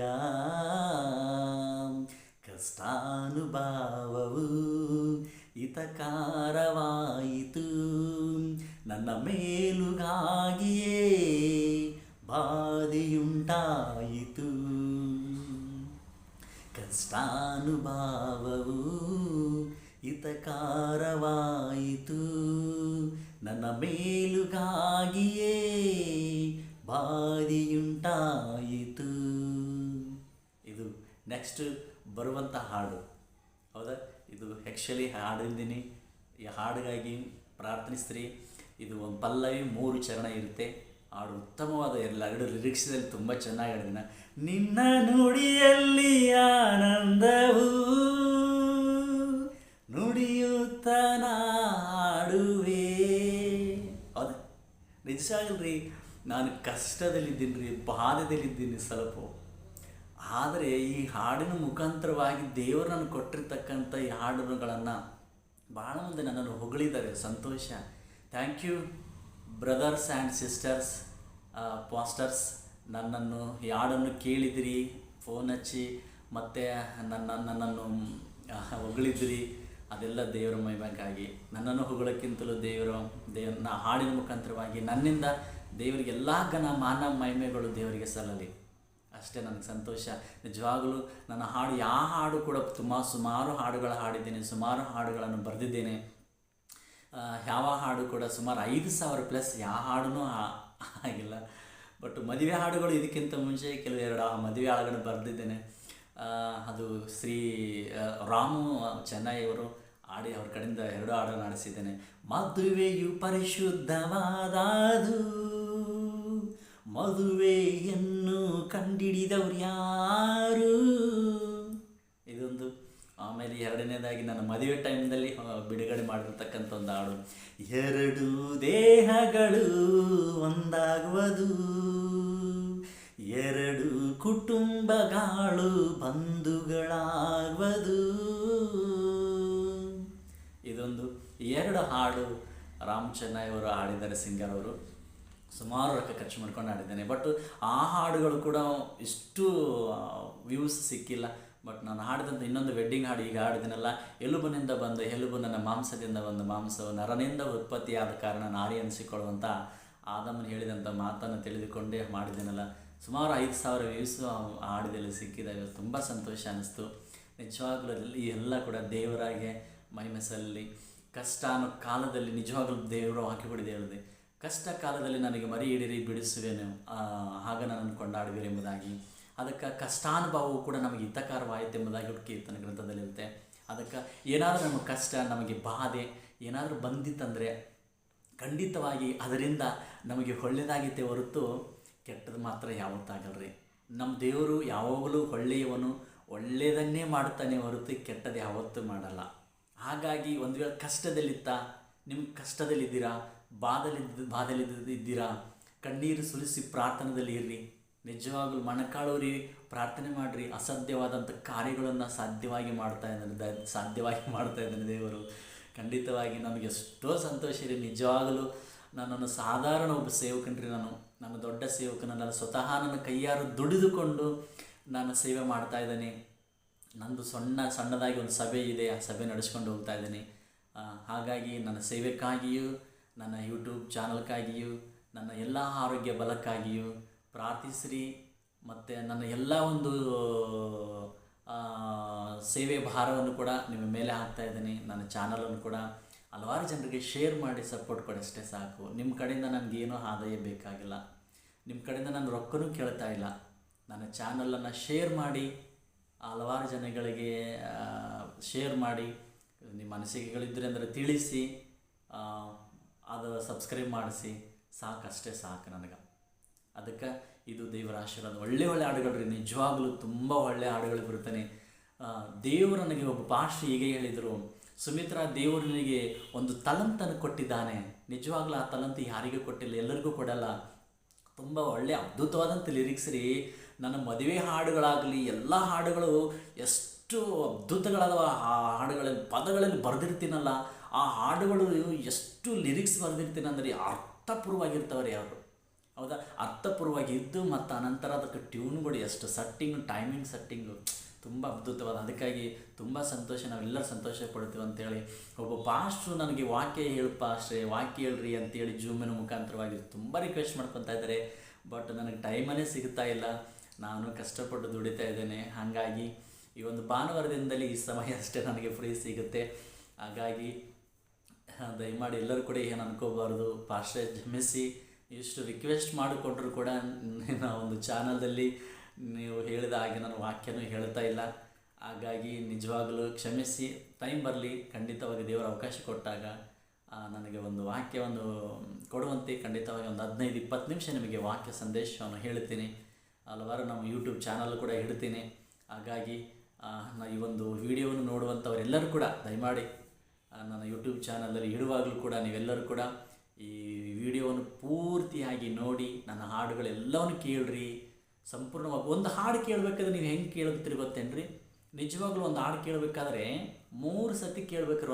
ಕಷ್ಟಾನುಭವವು ಹಿತಕರವಾಯಿತು, ನನ್ನ ಮೇಲುಗಾಗಿಯೇ ಬಾಧೆಯುಂಟಾಯಿತು. ಕಷ್ಟಾನುಭವವು ಹಿತಕರವಾಯಿತು, ನನ್ನ ಮೇಲುಗಾಗಿಯೇ ಬಾಧೆಯುಂಟಾಯಿತು. ಇದು ನೆಕ್ಸ್ಟ್ ಬರುವಂಥ ಹಾಡು. ಹೌದಾ? ಇದು ಆ್ಯಕ್ಚುಲಿ ಹಾಡಿದ್ದೀನಿ, ಈ ಹಾಡಿಗಾಗಿ ಪ್ರಾರ್ಥನಿಸ್ತೀರಿ. ಇದು ಒಂದು ಪಲ್ಲವಿ 3 ಚರಣ ಇರುತ್ತೆ. ಹಾಡು ಉತ್ತಮವಾದ ಎರಡು ಲಿರಿಕ್ಸ್ದಲ್ಲಿ ತುಂಬ ಚೆನ್ನಾಗಿ ಹಾಡಿದಿನ. ನಿನ್ನ ನುಡಿಯಲ್ಲಿ ಆನಂದವು, ನುಡಿಯುತ್ತ ನಾಡುವೆ. ಹೌದಾ? ನಿಜವಾಗಲ್ರಿ, ನಾನು ಕಷ್ಟದಲ್ಲಿದ್ದೀನಿ ರೀ, ಬಾಧೆದಲ್ಲಿದ್ದೀನಿ ಸ್ವಲ್ಪ. ಆದರೆ ಈ ಹಾಡಿನ ಮುಖಾಂತರವಾಗಿ ದೇವರು ನನಗೆ ಕೊಟ್ಟಿರ್ತಕ್ಕಂಥ ಈ ಹಾಡುಗಳನ್ನು ಭಾಳ ಮಂದಿ ನನ್ನನ್ನು ಹೊಗಳಿದ್ದಾರೆ. ಸಂತೋಷ. Thank you brothers and sisters, pastors. ನನ್ನನ್ನು ಈ ಹಾಡನ್ನು ಕೇಳಿದಿರಿ, ಫೋನ್ ಹಚ್ಚಿ ಮತ್ತು ನನ್ನನ್ನು ಹೊಗಳಿದಿರಿ. ಅದೆಲ್ಲ ದೇವರ ಮಹಿಮೆಗಾಗಿ. ನನ್ನನ್ನು ಹೊಗಳಕ್ಕಿಂತಲೂ ದೇವರ ಹಾಡಿನ ಮುಖಾಂತರವಾಗಿ ನನ್ನಿಂದ ದೇವರಿಗೆ ಎಲ್ಲ ಘನ ಮಾನ ಮಹಿಮೆಗಳು ದೇವರಿಗೆ ಸಲ್ಲಲಿ. ಅಷ್ಟೇ ನನಗೆ ಸಂತೋಷ. ನಿಜವಾಗಲೂ ನನ್ನ ಹಾಡು ಯಾವ ಹಾಡು ಕೂಡ ಸುಮಾರು ಹಾಡುಗಳು ಹಾಡಿದ್ದೇನೆ, ಸುಮಾರು ಹಾಡುಗಳನ್ನು ಬರೆದಿದ್ದೇನೆ. ಯಾವ ಹಾಡು ಕೂಡ ಸುಮಾರು 5,000+ ಯಾವ ಹಾಡೂ ಆಗಿಲ್ಲ. ಬಟ್ ಮದುವೆ ಹಾಡುಗಳು ಇದಕ್ಕಿಂತ ಮುಂಚೆ ಕೆಲವು ಎರಡು ಮದುವೆ ಹಾಡುಗಳನ್ನು ಬರೆದಿದ್ದೇನೆ. ಅದು ಶ್ರೀ ರಾಮು ಚೆನ್ನೈ ಅವರು ಹಾಡಿ ಅವ್ರ ಕಡೆಯಿಂದ 2 ಹಾಡನ್ನು ಆಡಿಸಿದ್ದೇನೆ. ಮದುವೆಯು ಪರಿಶುದ್ಧವಾದದು, ಮದುವೆಯನ್ನು ಕಂಡಿಡಿದವ್ರು ಯಾರು, ಇದೊಂದು. ಆಮೇಲೆ 2ನೇದಾಗಿ ನನ್ನ ಮದುವೆ ಟೈಮ್ದಲ್ಲಿ ಬಿಡುಗಡೆ ಮಾಡಿರ್ತಕ್ಕಂಥ ಒಂದು ಹಾಡು, 2 ದೇಹಗಳು ಒಂದಾಗುವುದು, 2 ಕುಟುಂಬಗಳು ಬಂಧುಗಳಾಗುವುದು. ಇದೊಂದು 2 ಹಾಡು ರಾಮ್ ಚೆನ್ನೈ ಅವರು ಹಾಡಿದ್ದಾರೆ, ಸಿಂಗರ್ ಅವರು. ಸುಮಾರು ರೊಕ್ಕ ಖರ್ಚು ಮಾಡ್ಕೊಂಡು ಹಾಡಿದ್ದೇನೆ. ಬಟ್ ಆ ಹಾಡುಗಳು ಕೂಡ ಇಷ್ಟು ವ್ಯೂಸ್ ಸಿಕ್ಕಿಲ್ಲ. ಬಟ್ ನಾನು ಹಾಡಿದಂಥ ಇನ್ನೊಂದು ವೆಡ್ಡಿಂಗ್ ಹಾಡು ಈಗ ಹಾಡಿದ್ದೀನಲ್ಲ, ಎಲುಬಿನಿಂದ ಬಂದ ಎಲುಬು ನನ್ನ ಮಾಂಸದಿಂದ ಬಂದ ಮಾಂಸವು ನರನಿಂದ ಉತ್ಪತ್ತಿಯಾದ ಕಾರಣ ನಾರಿ ಅನಿಸಿಕೊಳ್ಳುವಂಥ ಆದಮನು ಹೇಳಿದಂಥ ಮಾತನ್ನು ತಿಳಿದುಕೊಂಡೇ ಮಾಡಿದ್ದೇನಲ್ಲ, ಸುಮಾರು 5,000 ವ್ಯೂಸು ಹಾಡಿದಲ್ಲಿ ಸಿಕ್ಕಿದ್ದಾವೆ. ತುಂಬ ಸಂತೋಷ ಅನ್ನಿಸ್ತು. ನಿಜವಾಗ್ಲೂ ಈ ಎಲ್ಲ ಕೂಡ ದೇವರಾಗೆ ಮಹಿಮೆ ಸಲ್ಲಿ. ಕಷ್ಟ ಅನ್ನೋ ಕಾಲದಲ್ಲಿ ನಿಜವಾಗ್ಲೂ ದೇವರು ಹಾಕಿಬಿಡಿದೆ ಹೇಳಿದೆ, ಕಷ್ಟ ಕಾಲದಲ್ಲಿ ನನಗೆ ಮರಿ ಹಿಡಿರಿ ಬಿಡಿಸುವೆನು, ಆಗ ನನ್ನನ್ನು ಕೊಂಡಾಡುವಿರಿ ಎಂಬುದಾಗಿ. ಅದಕ್ಕೆ ಕಷ್ಟಾನುಭವವು ಕೂಡ ನಮಗೆ ಹಿತಕರವಾಯಿತು ಎಂಬುದಾಗಿ ಕೀರ್ತನೆ ಗ್ರಂಥದಲ್ಲಿರುತ್ತೆ. ಅದಕ್ಕೆ ಏನಾದರೂ ನಮಗೆ ಕಷ್ಟ, ನಮಗೆ ಬಾಧೆ ಏನಾದರೂ ಬಂದಿತ್ತಂದರೆ ಖಂಡಿತವಾಗಿ ಅದರಿಂದ ನಮಗೆ ಒಳ್ಳೆಯದಾಗಿತ್ತೆ ಹೊರತು ಕೆಟ್ಟದ್ದು ಮಾತ್ರ ಯಾವತ್ತಾಗಲ್ರಿ. ನಮ್ಮ ದೇವರು ಯಾವಾಗಲೂ ಒಳ್ಳೆಯವನು, ಒಳ್ಳೆಯದನ್ನೇ ಮಾಡ್ತಾನೆ ಹೊರತು ಕೆಟ್ಟದ್ದು ಯಾವತ್ತೂ ಮಾಡಲ್ಲ. ಹಾಗಾಗಿ ಒಂದು ವೇಳೆ ಕಷ್ಟದಲ್ಲಿತ್ತ, ನಿಮ್ಗೆ ಕಷ್ಟದಲ್ಲಿದ್ದೀರಾ, ಬಾಧಲಿದ್ದೀರಾ, ಕಣ್ಣೀರು ಸುರಿಸಿ ಪ್ರಾರ್ಥನೆಯಲ್ಲಿ ಇರ್ರಿ. ನಿಜವಾಗ್ಲೂ ಮೊಣಕಾಳೂರಿ ಪ್ರಾರ್ಥನೆ ಮಾಡಿರಿ. ಅಸಾಧ್ಯವಾದಂಥ ಕಾರ್ಯಗಳನ್ನು ಸಾಧ್ಯವಾಗಿ ಮಾಡ್ತಾ ಇದ್ದಾನೆ ದೇವರು. ಖಂಡಿತವಾಗಿ ನನಗೆ ಎಷ್ಟೋ ಸಂತೋಷ ರೀ. ನಿಜವಾಗಲೂ ನನ್ನನ್ನು ಸಾಧಾರಣ ಒಬ್ಬ ಸೇವಕನ್ರಿ, ನಾನು ದೊಡ್ಡ ಸೇವಕನಲ್ಲ. ಸ್ವತಃ ನನ್ನ ಕೈಯಾರು ದುಡಿದುಕೊಂಡು ನಾನು ಸೇವೆ ಮಾಡ್ತಾ ಇದ್ದೇನೆ. ನಂದು ಸಣ್ಣದಾಗಿ ಒಂದು ಸಭೆ ಇದೆ, ಆ ಸಭೆ ನಡೆಸ್ಕೊಂಡು ಹೋಗ್ತಾ ಇದ್ದೀನಿ. ಹಾಗಾಗಿ ನನ್ನ ಸೇವೆಕ್ಕಾಗಿಯೂ, ನನ್ನ ಯೂಟ್ಯೂಬ್ ಚಾನಲ್ಕಾಗಿಯೂ, ನನ್ನ ಎಲ್ಲ ಆರೋಗ್ಯ ಬಲಕ್ಕಾಗಿಯೂ ಪ್ರಾರ್ಥಿಸ್ರಿ. ಮತ್ತು ನನ್ನ ಎಲ್ಲ ಒಂದು ಸೇವೆ ಭಾರವನ್ನು ಕೂಡ ನಿಮ್ಮ ಮೇಲೆ ಹಾಕ್ತಾಯಿದ್ದೀನಿ. ನನ್ನ ಚಾನಲನ್ನು ಕೂಡ ಹಲವಾರು ಜನರಿಗೆ ಶೇರ್ ಮಾಡಿ ಸಪೋರ್ಟ್ ಕೊಡಿ, ಅಷ್ಟೇ ಸಾಕು. ನಿಮ್ಮ ಕಡೆಯಿಂದ ನನಗೇನೋ ಆದಾಯ ಬೇಕಾಗಿಲ್ಲ, ನಿಮ್ಮ ಕಡೆಯಿಂದ ನಾನು ರೊಕ್ಕನೂ ಕೇಳ್ತಾ ಇಲ್ಲ. ನನ್ನ ಚಾನಲನ್ನು ಶೇರ್ ಮಾಡಿ, ಹಲವಾರು ಜನಗಳಿಗೆ ಶೇರ್ ಮಾಡಿ, ನಿಮ್ಮ ಅನಿಸಿಕೆಗಳಿದ್ದರೆ ಅಂದರೆ ತಿಳಿಸಿ, ಅದು ಸಬ್ಸ್ಕ್ರೈಬ್ ಮಾಡಿಸಿ, ಸಾಕಷ್ಟೇ ಸಾಕು ನನಗೆ. ಅದಕ್ಕೆ ಇದು ದೇವರ ಆಶೀರ್ವಾದ. ಒಳ್ಳೆ ಹಾಡುಗಳು ರೀ, ನಿಜವಾಗಲೂ ತುಂಬ ಒಳ್ಳೆಯ ಹಾಡುಗಳು ಬರುತ್ತಾನೆ. ದೇವರು ನನಗೆ ಒಬ್ಬ ಪಾಸ್ಟರ್ ಹೀಗೆ ಹೇಳಿದರು, ಸುಮಿತ್ರಾ, ದೇವರು ನನಗೆ ಒಂದು ತಲಂತನ್ನು ಕೊಟ್ಟಿದ್ದಾನೆ. ನಿಜವಾಗ್ಲೂ ಆ ತಲಂತು ಯಾರಿಗೂ ಕೊಟ್ಟಿಲ್ಲ, ಎಲ್ಲರಿಗೂ ಕೊಡಲ್ಲ. ತುಂಬ ಒಳ್ಳೆಯ ಅದ್ಭುತವಾದಂಥ ಲಿರಿಕ್ಸ್ ರೀ. ನನ್ನ ಮದುವೆ ಹಾಡುಗಳಾಗಲಿ, ಎಲ್ಲ ಹಾಡುಗಳು ಎಷ್ಟು ಅದ್ಭುತಗಳಾದವ. ಆ ಹಾಡುಗಳಲ್ಲಿ ಪದಗಳಲ್ಲಿ ಬರೆದಿರ್ತೀನಲ್ಲ, ಆ ಹಾಡುಗಳು ಎಷ್ಟು ಲಿರಿಕ್ಸ್ ಬರೆದಿರ್ತೀನಿ ಅಂದರೆ ಅರ್ಥಪೂರ್ವವಾಗಿರ್ತವ್ರಿ ಅವರು. ಹೌದಾ, ಅರ್ಥಪೂರ್ವವಾಗಿ ಇದ್ದು ಮತ್ತು ಅನಂತರ ಅದಕ್ಕೆ ಟ್ಯೂನ್ಗಳು ಎಷ್ಟು ಟೈಮಿಂಗ್ ಸೆಟ್ಟಿಂಗು ತುಂಬ ಅದ್ಭುತವಾದ. ಅದಕ್ಕಾಗಿ ತುಂಬ ಸಂತೋಷ, ನಾವೆಲ್ಲರೂ ಸಂತೋಷ ಪಡ್ತೀವಿ ಅಂತೇಳಿ ಒಬ್ಬ ಪಾಸ್ಟ್ರು ನನಗೆ ವಾಕ್ಯ ಹೇಳಪ್ಪ ಅಷ್ಟೇ, ವಾಕ್ಯ ಹೇಳ್ರಿ ಅಂತೇಳಿ ಜೂಮಿನ ಮುಖಾಂತರವಾಗಿ ತುಂಬ ರಿಕ್ವೆಸ್ಟ್ ಮಾಡ್ಕೊತಾ ಇದ್ದಾರೆ. ಬಟ್ ನನಗೆ ಟೈಮನ್ನೇ ಸಿಗ್ತಾ ಇಲ್ಲ, ನಾನು ಕಷ್ಟಪಟ್ಟು ದುಡಿತಾ ಇದ್ದೇನೆ. ಹಾಗಾಗಿ ಈ ಒಂದು ಭಾನುವಾರದಿಂದಲೇ ಈ ಸಮಯ ಅಷ್ಟೇ ನನಗೆ ಫ್ರೀ ಸಿಗುತ್ತೆ. ಹಾಗಾಗಿ ದಯಮಾಡಿ ಎಲ್ಲರೂ ಕೂಡ ಏನು ಅನ್ಕೋಬಾರ್ದು, ಪಾಸ್ಟ್ರೇ ಕ್ಷಮಿಸಿ. ಇಷ್ಟು ರಿಕ್ವೆಸ್ಟ್ ಮಾಡಿಕೊಂಡ್ರು ಕೂಡ ಒಂದು ಚಾನಲ್ದಲ್ಲಿ ನೀವು ಹೇಳಿದ ಹಾಗೆ ನಾನು ವಾಕ್ಯನೂ ಹೇಳ್ತಾ ಇಲ್ಲ. ಹಾಗಾಗಿ ನಿಜವಾಗಲೂ ಕ್ಷಮಿಸಿ. ಟೈಮ್ ಬರಲಿ, ಖಂಡಿತವಾಗಿ ದೇವರ ಅವಕಾಶ ಕೊಟ್ಟಾಗ ನನಗೆ ಒಂದು ವಾಕ್ಯವನ್ನು ಕೊಡುವಂತೆ ಖಂಡಿತವಾಗಿ ಒಂದು 15-20 ನಿಮಿಷ ನಿಮಗೆ ವಾಕ್ಯ ಸಂದೇಶವನ್ನು ಹೇಳ್ತೀನಿ. ಹಲವಾರು ನಮ್ಮ ಯೂಟ್ಯೂಬ್ ಚಾನಲ್ ಕೂಡ ಇಡ್ತೀನಿ. ಹಾಗಾಗಿ ಈ ಒಂದು ವಿಡಿಯೋವನ್ನು ನೋಡುವಂಥವರೆಲ್ಲರೂ ಕೂಡ ದಯಮಾಡಿ ನನ್ನ ಯೂಟ್ಯೂಬ್ ಚಾನಲಲ್ಲಿ ಇಡುವಾಗಲೂ ಕೂಡ ನೀವೆಲ್ಲರೂ ಕೂಡ ಈ ವಿಡಿಯೋವನ್ನು ಪೂರ್ತಿಯಾಗಿ ನೋಡಿ ನನ್ನ ಹಾಡುಗಳೆಲ್ಲವನ್ನು ಕೇಳ್ರಿ. ಸಂಪೂರ್ಣವಾಗಿ ಒಂದು ಹಾಡು ಕೇಳಬೇಕಾದ್ರೆ ನೀವು ಹೆಂಗೆ ಕೇಳ್ತೀರಿ ಗೊತ್ತೇನ್ರಿ? ನಿಜವಾಗ್ಲೂ ಒಂದು ಹಾಡು ಕೇಳಬೇಕಾದ್ರೆ 3 ಸತಿ ಕೇಳಬೇಕಾದ್ರೆ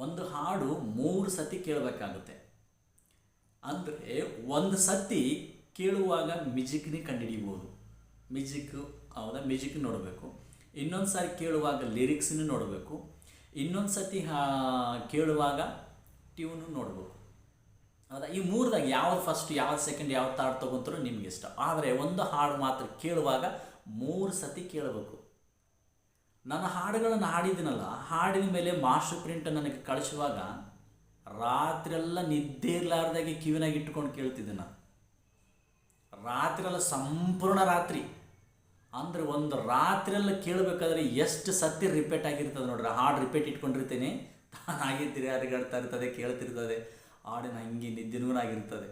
ಒಂದು ಹಾಡು 3 ಸತಿ ಕೇಳಬೇಕಾಗುತ್ತೆ. ಅಂದರೆ ಒಂದು ಸತಿ ಕೇಳುವಾಗ ಮ್ಯೂಸಿಕ್ನೇ ಕಂಡುಹಿಡಿಬೋದು, ಮ್ಯೂಸಿಕ್ ನೋಡಬೇಕು. ಇನ್ನೊಂದು ಸಾರಿ ಕೇಳುವಾಗ ಲಿರಿಕ್ಸನ್ನು ನೋಡಬೇಕು. ಇನ್ನೊಂದು ಸತಿ ಕೇಳುವಾಗ ಟ್ಯೂನು ನೋಡಬೇಕು. ಹೌದಾ, ಈ 3ದಾಗ ಯಾವ್ದು ಫಸ್ಟ್, ಯಾವ್ದು ಸೆಕೆಂಡ್, ಯಾವ್ದು ಥರ್ಡ್ ತೊಗೊಂತಾರೋ ನಿಮ್ಗೆ ಇಷ್ಟ. ಆದರೆ ಒಂದು ಹಾಡು ಮಾತ್ರ ಕೇಳುವಾಗ 3 ಸತಿ ಕೇಳಬೇಕು. ನನ್ನ ಹಾಡುಗಳನ್ನು ಹಾಡಿದ್ದೀನಲ್ಲ, ಹಾಡಿನ ಮೇಲೆ ಮಾಸ್ಟರ್ ಪ್ರಿಂಟ್ ನನಗೆ ಕಳಿಸುವಾಗ ರಾತ್ರಿಯೆಲ್ಲ ನಿದ್ದೆ ಇರಲಾರ್ದಾಗೆ ಕಿವಿನಾಗ ಇಟ್ಕೊಂಡು ಕೇಳ್ತಿದ್ದೆ ನಾನು. ರಾತ್ರಿ ಅಲ್ಲ, ಸಂಪೂರ್ಣ ರಾತ್ರಿ ಅಂದರೆ ಒಂದು ರಾತ್ರಿಯೆಲ್ಲ ಕೇಳಬೇಕಾದ್ರೆ ಎಷ್ಟು ಸತಿ ರಿಪೀಟ್ ಆಗಿರ್ತದೆ ನೋಡ್ರಿ. ಹಾಡು ರಿಪೀಟ್ ಇಟ್ಕೊಂಡಿರ್ತೇನೆ, ತಾನಾಗಿ ತಿರುಗಾಡ್ತಾ ಇರ್ತದೆ, ಕೇಳ್ತಿರ್ತದೆ, ಹಾಡಿನ ಹಂಗೆ ನಿದ್ದೆನೂ ಆಗಿರ್ತದೆ.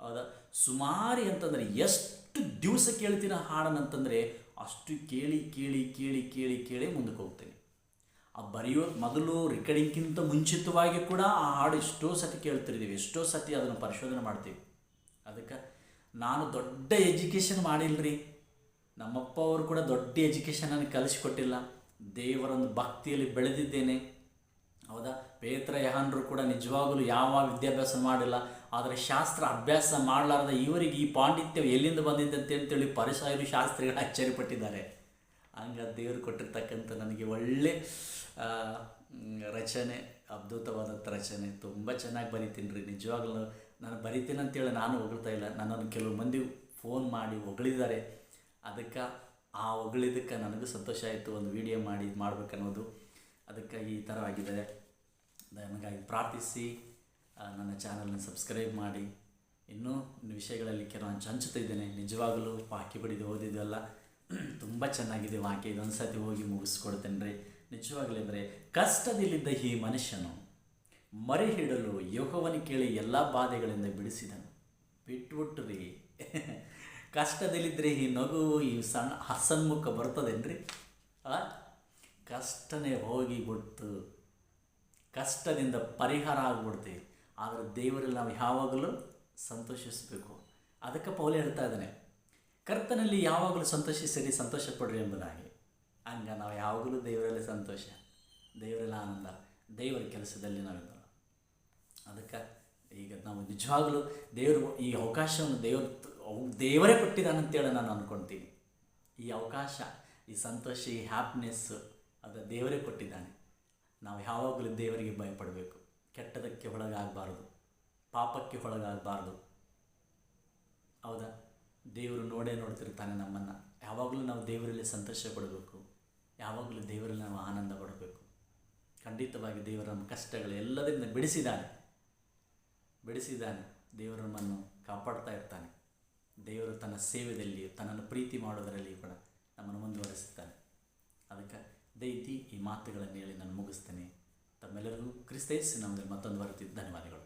ಹೌದಾ? ಸುಮಾರು ಅಂತಂದರೆ ಎಷ್ಟು ದಿವಸ ಕೇಳ್ತೀನಿ ಹಾಡನ್ನಂತಂದರೆ ಅಷ್ಟು ಕೇಳಿ ಕೇಳಿ ಕೇಳಿ ಕೇಳಿ ಕೇಳಿ ಮುಂದಕ್ಕೆ ಹೋಗ್ತೀನಿ. ಆ ಬರೆಯೋ ಮೊದಲು ರೆಕಾರ್ಡಿಂಗ್ಗಿಂತ ಮುಂಚಿತವಾಗಿ ಕೂಡ ಆ ಹಾಡು ಎಷ್ಟೋ ಸತಿ ಕೇಳ್ತಿರ್ತೀವಿ, ಎಷ್ಟೋ ಸತಿ ಅದನ್ನು ಪರಿಶೋಧನೆ ಮಾಡ್ತೀವಿ. ಅದಕ್ಕೆ ನಾನು ದೊಡ್ಡ ಎಜುಕೇಷನ್ ಮಾಡಿಲ್ಲರಿ, ನಮ್ಮಪ್ಪ ಅವರು ಕೂಡ ದೊಡ್ಡ ಎಜುಕೇಷನನ್ನು ಕಲಿಸಿಕೊಟ್ಟಿಲ್ಲ. ದೇವರೊಂದು ಭಕ್ತಿಯಲ್ಲಿ ಬೆಳೆದಿದ್ದೇನೆ. ಹೌದಾ? ಪೇತ್ರ ಯಹಾನರು ಕೂಡ ನಿಜವಾಗಲೂ ಯಾವ ವಿದ್ಯಾಭ್ಯಾಸ ಮಾಡಿಲ್ಲ, ಆದರೆ ಶಾಸ್ತ್ರ ಅಭ್ಯಾಸ ಮಾಡಲಾರ್ದ ಇವರಿಗೆ ಈ ಪಾಂಡಿತ್ಯ ಎಲ್ಲಿಂದ ಬಂದಿದೆ ಅಂತೇಳಿ ಪರಿಸಾಯರು ಶಾಸ್ತ್ರಿಗಳು ಆಶ್ಚರ್ಯಪಟ್ಟಿದ್ದಾರೆ. ಹಂಗೆ ದೇವರು ಕೊಟ್ಟಿರ್ತಕ್ಕಂಥ ನನಗೆ ಒಳ್ಳೆ ರಚನೆ, ಅದ್ಭುತವಾದಂಥ ರಚನೆ, ತುಂಬ ಚೆನ್ನಾಗಿ ಬರಿತೀನಿ ರೀ. ನಿಜವಾಗ್ಲೂ ನಾನು ಬರಿತೀನಿ ಅಂತೇಳಿ ನಾನು ಹೊಗಳ್ತಾ ಇಲ್ಲ, ನನ್ನನ್ನು ಕೆಲವು ಮಂದಿ ಫೋನ್ ಮಾಡಿ ಹೊಗಳಿದ್ದಾರೆ. ಅದಕ್ಕೆ ಆ ಹೊಗಳಿದ್ದಕ್ಕೆ ನನಗೂ ಸಂತೋಷ ಆಯಿತು, ಒಂದು ವಿಡಿಯೋ ಮಾಡಬೇಕನ್ನೋದು. ಅದಕ್ಕೆ ಈ ಥರ ಆಗಿದೆ. ನನಗಾಗಿ ಪ್ರಾರ್ಥಿಸಿ ನನ್ನ ಚಾನಲ್ನ ಸಬ್ಸ್ಕ್ರೈಬ್ ಮಾಡಿ. ಇನ್ನೂ ವಿಷಯಗಳಲ್ಲಿ ಕೆಲವು ಹಂಚುತ್ತಾ ಇದ್ದೇನೆ. ನಿಜವಾಗಲೂ ವಾಕ್ಯ ಬಡಿದು ಓದಿದ್ದೆಲ್ಲ ತುಂಬ ಚೆನ್ನಾಗಿದೆ ವಾಕ್ಯ. ಇದೊಂದು ಸತಿ ಹೋಗಿ ಮುಗಿಸ್ಕೊಡ್ತೇನೆ ರೀ. ನಿಜವಾಗಲೇ ಅಂದರೆ ಕಷ್ಟದಲ್ಲಿದ್ದ ಈ ಮನುಷ್ಯನು ಮರೆ ಹಿಡಲು ಯೆಹೋವನ ಕೇಳಿ ಎಲ್ಲ ಬಾಧೆಗಳಿಂದ ಬಿಡಿಸಿದನು. ಬಿಟ್ಬಿಟ್ಟು ರೀ ಕಷ್ಟದಲ್ಲಿದ್ದರೆ ಈ ನಗು, ಈ ಸಣ್ಣ ಹಸನ್ಮುಖ ಬರ್ತದೇನ್ರಿ? ಕಷ್ಟನೇ ಹೋಗಿ ಬಿಡ್ತು, ಕಷ್ಟದಿಂದ ಪರಿಹಾರ ಆಗಿಬಿಡ್ತೀವಿ. ಆದರೆ ದೇವರಲ್ಲಿ ನಾವು ಯಾವಾಗಲೂ ಸಂತೋಷಿಸಬೇಕು. ಅದಕ್ಕೆ ಪೌಲ ಹೇಳ್ತಾ ಇದ್ದಾನೆ, ಕರ್ತನಲ್ಲಿ ಯಾವಾಗಲೂ ಸಂತೋಷಿಸಿರಿ, ಸಂತೋಷ ಪಡ್ರಿ ಎಂಬುದಾಗಿ. ಹಂಗೆ ನಾವು ಯಾವಾಗಲೂ ದೇವರಲ್ಲಿ ಸಂತೋಷ, ದೇವರಲ್ಲಿ ಆನಂದ, ದೇವರ ಕೆಲಸದಲ್ಲಿ ನಾವಿದ್ದ. ಅದಕ್ಕೆ ಈಗ ನಾವು ನಿಜವಾಗಲೂ ದೇವರು ಈ ಅವಕಾಶವನ್ನು ದೇವರೇ ಕೊಟ್ಟಿದ್ದಾನಂತೇಳಿ ನಾನು ಅಂದ್ಕೊಳ್ತೀನಿ. ಈ ಅವಕಾಶ, ಈ ಸಂತೋಷ, ಈ ಹ್ಯಾಪಿನೆಸ್ಸು ಅದು ದೇವರೇ ಕೊಟ್ಟಿದ್ದಾನೆ. ನಾವು ಯಾವಾಗಲೂ ದೇವರಿಗೆ ಭಯಪಡಬೇಕು. ಕೆಟ್ಟದಕ್ಕೆ ಒಳಗಾಗಬಾರ್ದು, ಪಾಪಕ್ಕೆ ಒಳಗಾಗಬಾರ್ದು. ಹೌದಾ? ದೇವರು ನೋಡ್ತಿರ್ತಾನೆ ನಮ್ಮನ್ನು. ಯಾವಾಗಲೂ ನಾವು ದೇವರಲ್ಲಿ ಸಂತೋಷ ಪಡಬೇಕು, ಯಾವಾಗಲೂ ದೇವರಲ್ಲಿ ನಾವು ಆನಂದ ಪಡಬೇಕು. ಖಂಡಿತವಾಗಿ ದೇವರು ನಮ್ಮ ಕಷ್ಟಗಳು ಎಲ್ಲದರಿಂದ ಬಿಡಿಸಿದ್ದಾನೆ. ದೇವರು ನಮ್ಮನ್ನು ಕಾಪಾಡ್ತಾ ಇರ್ತಾನೆ. ದೇವರು ತನ್ನ ಸೇವೆಯಲ್ಲಿ, ತನ್ನನ್ನು ಪ್ರೀತಿ ಮಾಡೋದರಲ್ಲಿ ಕೂಡ ನಮ್ಮನ್ನು ಮುಂದುವರಿಸುತ್ತಾನೆ. ಅದಕ್ಕೆ ದಯವಿಟ್ಟು ಈ ಮಾತುಗಳನ್ನು ಹೇಳಿ ನಾನು ಮುಗಿಸ್ತೇನೆ. ತಮ್ಮೆಲ್ಲರಿಗೂ ಕ್ರಿಸ್ತ ಯೇಸುವಿನ ನಾಮದಲ್ಲಿ ಮತ್ತೊಂದು ಧನ್ಯವಾದಗಳು.